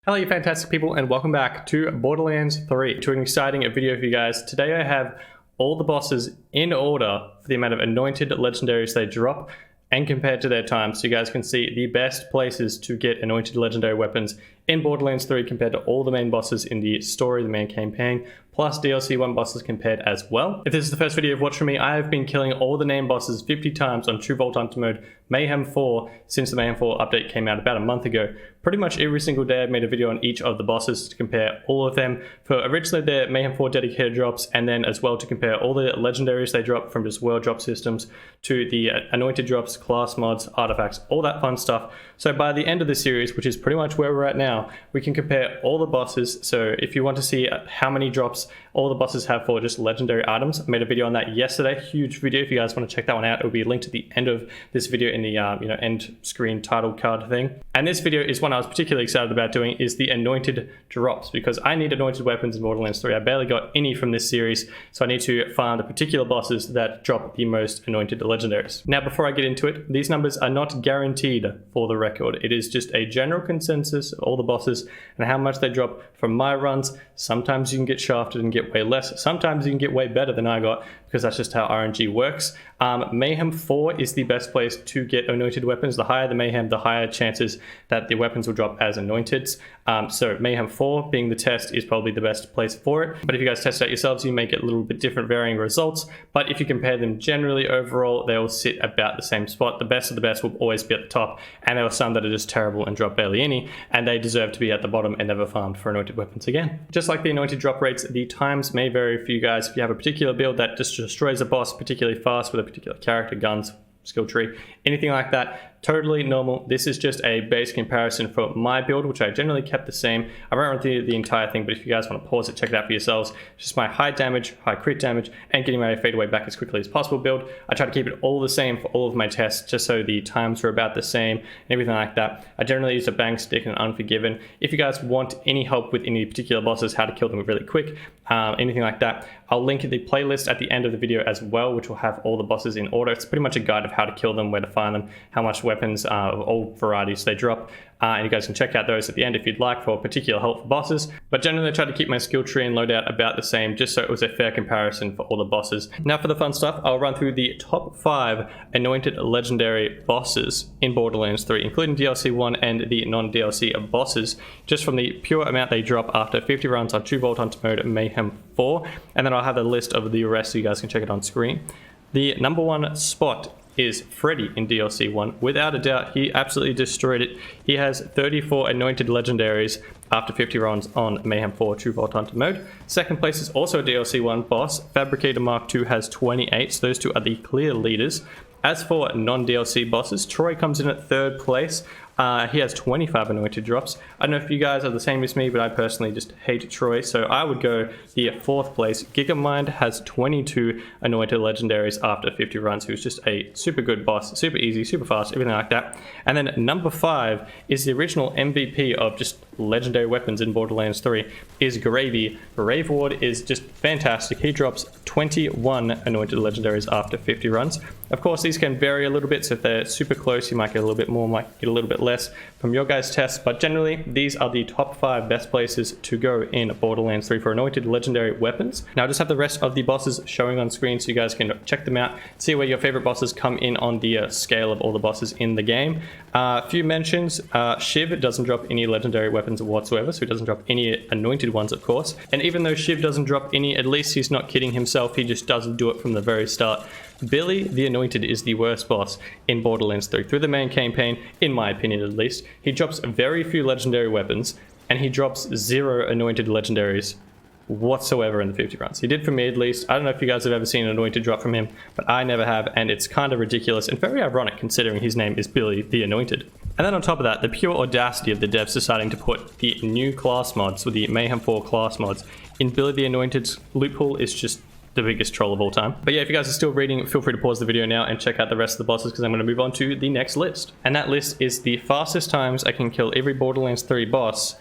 Hello you fantastic people and welcome back to Borderlands 3, to an exciting video for you guys. Today I have all the bosses in order for the amount of anointed legendaries they drop and compared to their time, so you guys can see the best places to get anointed legendary weapons in Borderlands 3 compared to all the main bosses in the story, the main campaign, plus DLC 1 bosses compared as well. If this is the first video you've watched from me, I have been killing all the named bosses 50 times on True Vault Hunter mode Mayhem 4 since the Mayhem 4 update came out about a month ago. Pretty much every single day I've made a video on each of the bosses to compare all of them for originally their Mayhem 4 dedicated drops, and then as well to compare all the legendaries they drop from just world drop systems to the anointed drops, class mods, artifacts, all that fun stuff. So by the end of the series, which is pretty much where we're at now, we can compare all the bosses. So if you want to see how many drops all the bosses have for just legendary items, I made a video on that yesterday, huge video. If you guys want to check that one out, it will be linked at the end of this video in the end screen title card thing. And this video is one I was particularly excited about doing, is the anointed drops, because I need anointed weapons in Borderlands 3. I barely got any from this series, so I need to find the particular bosses that drop the most anointed legendaries. Now before I get into it, these numbers are not guaranteed for the record. It is just a general consensus of all the bosses and how much they drop from my runs. Sometimes you can get shafted and get way less. Sometimes you can get way better than I got, because that's just how RNG works. Mayhem 4 is the best place to get anointed weapons. The higher the Mayhem, the higher chances that the weapons will drop as anointeds. So Mayhem 4 being the test is probably the best place for it. But if you guys test it out yourselves, you may get a little bit different varying results. But if you compare them generally overall, they will sit about the same spot. The best of the best will always be at the top. And there are some that are just terrible and drop barely any, and they deserve to be at the bottom and never farmed for anointed weapons again. Just like the anointed drop rates, the times may vary for you guys. If you have a particular build that just destroys a boss particularly fast with a particular character, guns, skill tree, anything like that, totally normal. This is just a base comparison for my build, which I generally kept the same. I won't run through the entire thing, but if you guys want to pause it, check it out for yourselves. It's just my high damage, high crit damage, and getting my fade away back as quickly as possible build. I try to keep it all the same for all of my tests, just so the times are about the same and everything like that. I generally use a bang stick and Unforgiven. If you guys want any help with any particular bosses, how to kill them really quick, anything like that, I'll link the playlist at the end of the video as well, which will have all the bosses in order. It's pretty much a guide of how to kill them, where to find them, how much weapons of all varieties they drop. And you guys can check out those at the end if you'd like for particular help for bosses. But generally I try to keep my skill tree and loadout about the same, just so it was a fair comparison for all the bosses. Now for the fun stuff, I'll run through the top 5 anointed legendary bosses in Borderlands 3, including DLC 1 and the non-DLC bosses, just from the pure amount they drop after 50 runs on True Vault Hunter mode Mayhem 4. And then I'll have a list of the rest so you guys can check it on screen. The number 1 spot is Freddy in DLC 1. Without a doubt, he absolutely destroyed it. He has 34 anointed legendaries after 50 runs on Mayhem 4 True Vault Hunter mode. Second place is also a DLC 1 boss. Fabricator Mark II has 28, so those two are the clear leaders. As for non-DLC bosses, Troy comes in at 3rd place. He has 25 anointed drops. I don't know if you guys are the same as me, but I personally just hate Troy, so I would go the 4th place. Gigamind has 22 anointed legendaries after 50 runs, who's just a super good boss, super easy, super fast, everything like that. And then number 5 is the original MVP of just legendary weapons in Borderlands 3, is Gravy. Rave Ward is just fantastic. He drops 21 anointed legendaries after 50 runs. Of course, these can vary a little bit, so if they're super close, you might get a little bit more, might get a little bit less from your guys' tests, but generally these are the top 5 best places to go in Borderlands 3 for anointed legendary weapons. Now I just have the rest of the bosses showing on screen so you guys can check them out, see where your favorite bosses come in on the scale of all the bosses in the game. A few mentions: Shiv doesn't drop any legendary weapons whatsoever, so he doesn't drop any anointed ones, of course. And even though Shiv doesn't drop any, at least he's not kidding himself, he just doesn't do it from the very start. Billy the Anointed is the worst boss in Borderlands 3 through the main campaign, in my opinion at least. He drops very few legendary weapons, and he drops 0 anointed legendaries whatsoever in the 50 runs. He did for me at least. I don't know if you guys have ever seen an anointed drop from him, but I never have, and it's kind of ridiculous and very ironic considering his name is Billy the Anointed. And then on top of that, the pure audacity of the devs deciding to put the new class mods, with the Mayhem 4 class mods, in Billy the Anointed's loophole is just the biggest troll of all time. But yeah, if you guys are still reading, feel free to pause the video now and check out the rest of the bosses, because I'm going to move on to the next list. And that list is the fastest times I can kill every Borderlands 3 boss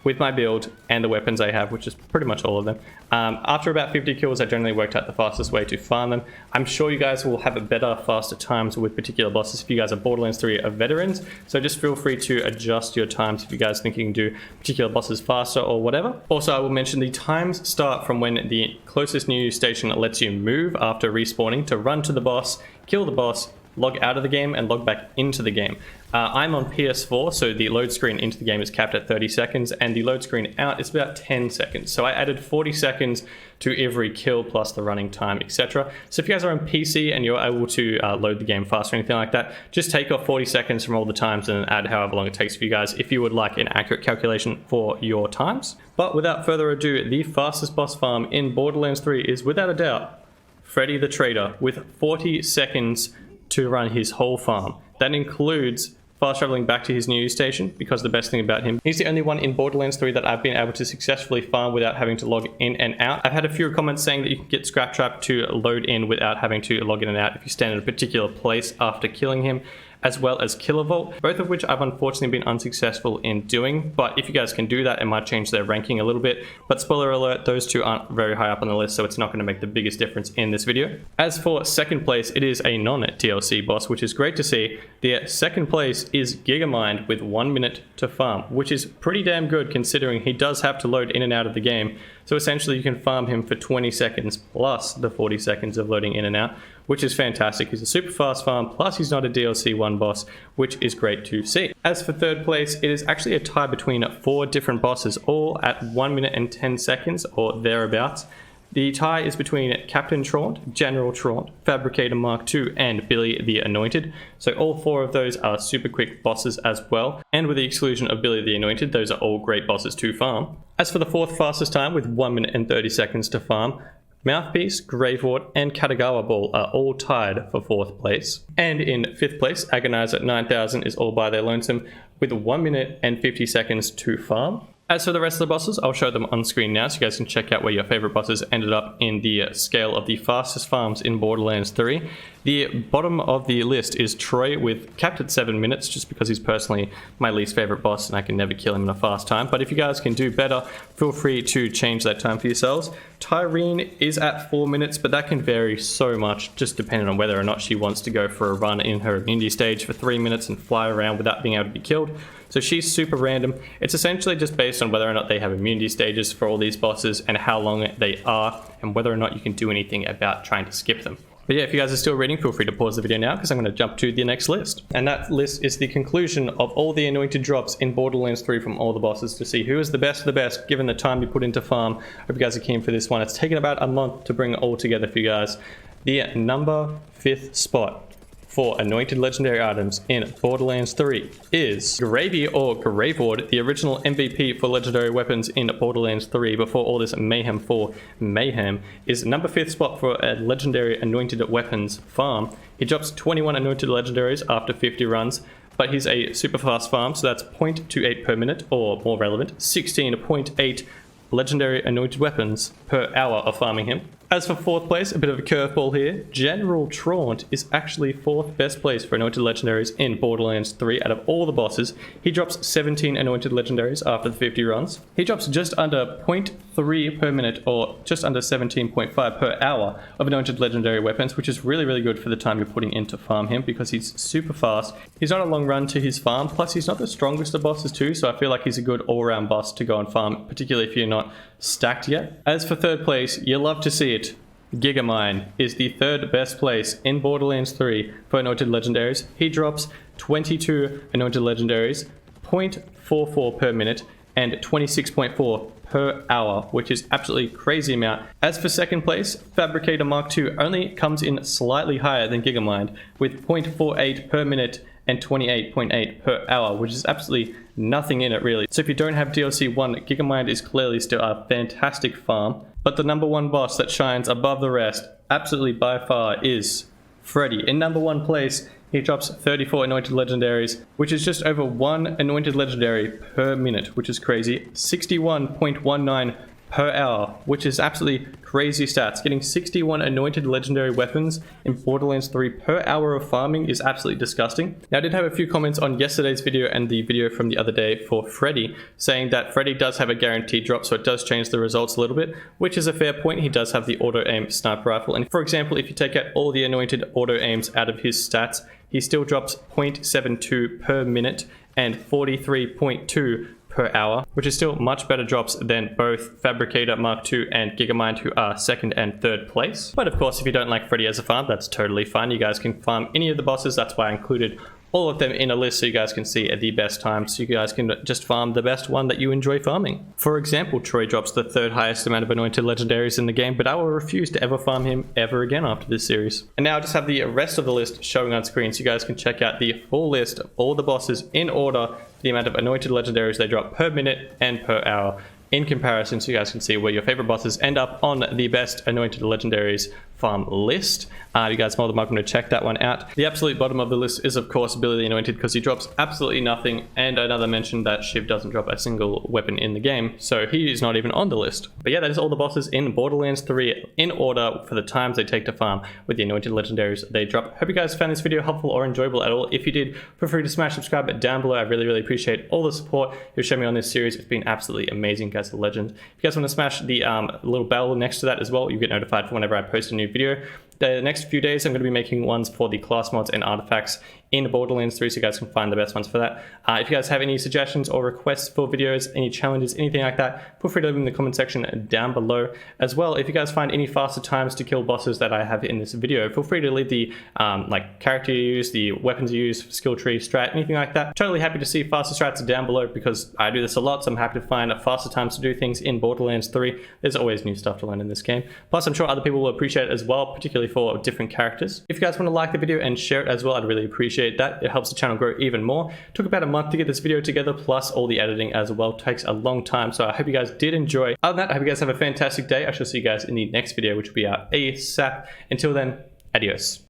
with my build and the weapons I have, which is pretty much all of them. After about 50 kills, I generally worked out the fastest way to farm them. I'm sure you guys will have a better, faster times with particular bosses if you guys are Borderlands 3 veterans. So just feel free to adjust your times if you guys think you can do particular bosses faster or whatever. Also, I will mention the times start from when the closest new station lets you move after respawning to run to the boss, kill the boss, log out of the game, and log back into the game. I'm on PS4, so the load screen into the game is capped at 30 seconds, and the load screen out is about 10 seconds. So I added 40 seconds to every kill plus the running time, etc. So if you guys are on PC and you're able to load the game faster or anything like that, just take off 40 seconds from all the times and add however long it takes for you guys if you would like an accurate calculation for your times. But without further ado, the fastest boss farm in Borderlands 3 is without a doubt Freddy the Trader, with 40 seconds to run his whole farm. That includes fast traveling back to his new station, because the best thing about him, he's the only one in Borderlands 3 that I've been able to successfully farm without having to log in and out. I've had a few comments saying that you can get Scrap Trap to load in without having to log in and out if you stand in a particular place after killing him, as well as Killer Vault, both of which I've unfortunately been unsuccessful in doing. But if you guys can do that, it might change their ranking a little bit. But spoiler alert, those two aren't very high up on the list, so it's not going to make the biggest difference in this video. As for second place, it is a non-DLC boss, which is great to see. The second place is Gigamind with 1 minute to farm, which is pretty damn good considering he does have to load in and out of the game. So essentially you can farm him for 20 seconds plus the 40 seconds of loading in and out, which is fantastic. He's a super fast farm, plus he's not a DLC 1 boss, which is great to see. As for third place, it is actually a tie between 4 different bosses, all at 1 minute and 10 seconds or thereabouts. The tie is between Captain Traunt, General Traunt, Fabricator Mark II, and Billy the Anointed. So all 4 of those are super quick bosses as well. And with the exclusion of Billy the Anointed, those are all great bosses to farm. As for the 4th fastest time with 1 minute and 30 seconds to farm, Mouthpiece, Gravewort, and Katagawa Ball are all tied for 4th place. And in 5th place, Agonizer 9000 is all by their lonesome with 1 minute and 50 seconds to farm. As for the rest of the bosses, I'll show them on screen now so you guys can check out where your favorite bosses ended up in the scale of the fastest farms in Borderlands 3. The bottom of the list is Troy, with capped at 7 minutes, just because he's personally my least favorite boss and I can never kill him in a fast time. But if you guys can do better, feel free to change that time for yourselves. Tyrene is at 4 minutes, but that can vary so much, just depending on whether or not she wants to go for a run in her immunity stage for 3 minutes and fly around without being able to be killed. So she's super random. It's essentially just based on whether or not they have immunity stages for all these bosses and how long they are, and whether or not you can do anything about trying to skip them. But yeah, if you guys are still reading, feel free to pause the video now, because I'm going to jump to the next list. And that list is the conclusion of all the anointed drops in Borderlands 3 from all the bosses, to see who is the best of the best given the time you put into farm. Hope you guys are keen for this one. It's taken about a month to bring it all together for you guys. The number 5th spot for anointed legendary items in Borderlands 3 is Gravy or Graveward, the original MVP for legendary weapons in Borderlands 3 before all this Mayhem 4 mayhem, is number 5th spot for a legendary anointed weapons farm. He drops 21 anointed legendaries after 50 runs, but he's a super fast farm, so that's 0.28 per minute, or more relevant, 16.8 legendary anointed weapons per hour of farming him. As for 4th place, a bit of a curveball here, General Traunt is actually 4th best place for anointed legendaries in Borderlands 3 out of all the bosses. He drops 17 anointed legendaries after the 50 runs. He drops just under 0.3 per minute, or just under 17.5 per hour of anointed legendary weapons, which is really, really good for the time you're putting in to farm him, because he's super fast. He's not a long run to his farm, plus he's not the strongest of bosses too, so I feel like he's a good all-round boss to go and farm, particularly if you're not stacked yet. As for 3rd place, you love to see it. Gigamind is the 3rd best place in Borderlands 3 for anointed legendaries. He drops 22 anointed legendaries, 0.44 per minute, and 26.4 per hour, which is absolutely crazy amount. As for 2nd place, Fabricator Mark II only comes in slightly higher than Gigamind, with 0.48 per minute and 28.8 per hour, which is absolutely nothing in it really. So if you don't have DLC 1, Gigamind is clearly still a fantastic farm. But the number 1 boss that shines above the rest, absolutely by far, is Freddy. In number 1 place, he drops 34 anointed legendaries, which is just over 1 anointed legendary per minute, which is crazy. 61.19 per hour, which is absolutely crazy stats. Getting 61 anointed legendary weapons in Borderlands 3 per hour of farming is absolutely disgusting. Now, I did have a few comments on yesterday's video and the video from the other day for Freddy, saying that Freddy does have a guaranteed drop, so it does change the results a little bit, which is a fair point. He does have the auto-aim sniper rifle, and for example, if you take out all the anointed auto-aims out of his stats, he still drops 0.72 per minute and 43.2 per hour, which is still much better drops than both Fabricator Mark II and Gigamind, who are second and third place. But of course, if you don't like Freddy as a farm, that's totally fine. You guys can farm any of the bosses. That's why I included all of them in a list so you guys can see at the best time, so you guys can just farm the best one that you enjoy farming. For example, Troy drops the third highest amount of anointed legendaries in the game, but I will refuse to ever farm him ever again after this series. And now I just have the rest of the list showing on screen so you guys can check out the full list of all the bosses in order, the amount of anointed legendaries they drop per minute and per hour in comparison, so you guys can see where your favorite bosses end up on the best anointed legendaries farm list. You guys are more than welcome to check that one out. The absolute bottom of the list is of course Billy the Anointed, because he drops absolutely nothing, and another mention that Shiv doesn't drop a single weapon in the game, so he is not even on the list. But yeah, that is all the bosses in Borderlands 3 in order for the times they take to farm with the anointed legendaries they drop. Hope you guys found this video helpful or enjoyable at all. If you did, feel free to smash subscribe down below. I really appreciate all the support you've shown me on this series. It's been absolutely amazing. You guys are legends. If you guys want to smash the little bell next to that as well, you get notified for whenever I post a new video. The next few days I'm going to be making ones for the class mods and artifacts in Borderlands 3, so you guys can find the best ones for that. If you guys have any suggestions or requests for videos, any challenges, anything like that, feel free to leave them in the comment section down below. As well, if you guys find any faster times to kill bosses that I have in this video, feel free to leave the like character you use, the weapons you use, skill tree, strat, anything like that. Totally happy to see faster strats down below because I do this a lot, so I'm happy to find faster times to do things in Borderlands 3. There's always new stuff to learn in this game. Plus, I'm sure other people will appreciate it as well, particularly for different characters. If you guys want to like the video and share it as well, I'd really appreciate that. It helps the channel grow even more. It took about a month to get this video together, plus all the editing as well. It takes a long time, so I hope you guys did enjoy. Other than that, I hope you guys have a fantastic day. I shall see you guys in the next video, which will be out ASAP. Until then, adios.